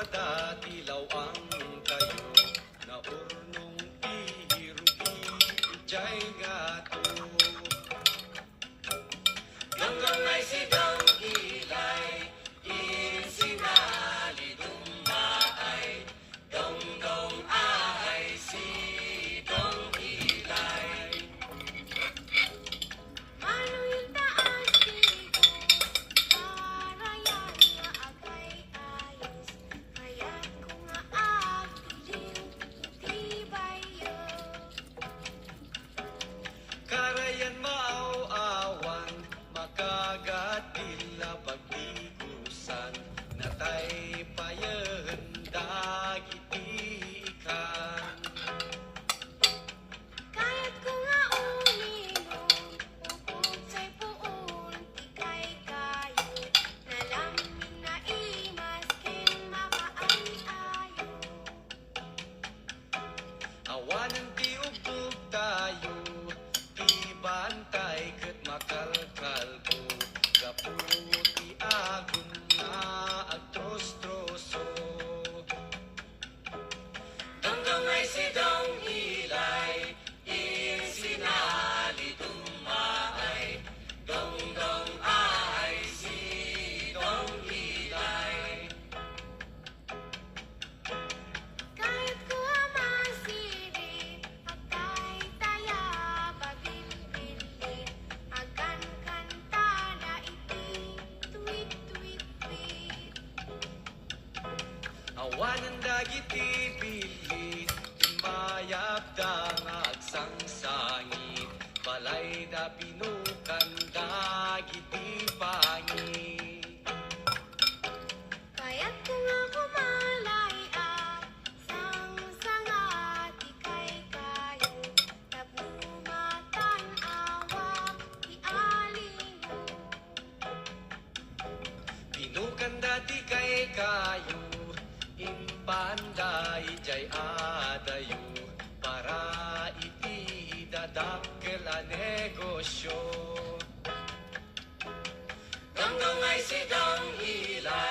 dati law ang kayo na urnong ihirugi jay gato Ganggang ay sidang gilay in sinali dumaay dong ay sidong gilay Manu'y taas dito, para yan nga agay ayos. Kaya't kung aagdiling, di bayo. Karayan maaw-awan makagatila pagdigusan natay payen dagitikan Kaya't kung uminom, upog sa'y puon, ikay kayo. Nalamin na imaskin makaay-ayo. awanan ti ugtog tayo ti bantay ket makalkal ko gaputi agum nga agtros-troso Hanggang ay sidang hilay in sinali dumaay dong ay sidong hilay Kahit kuha masiri, agkay taya bagil-bilin, agan kanta na iti, tweet-tweet-tweet. awanan dagiti bilit mayap da nga agsangsangit balay da pinukan dagiti pangit Kaya't kung ako malay sang-sanga ikay kayo, nagmumatan awa di alingo. pinukan dati kay kayo impanday jay adayo para iti dadakkel a negosyo Hanggang ay sidang hilay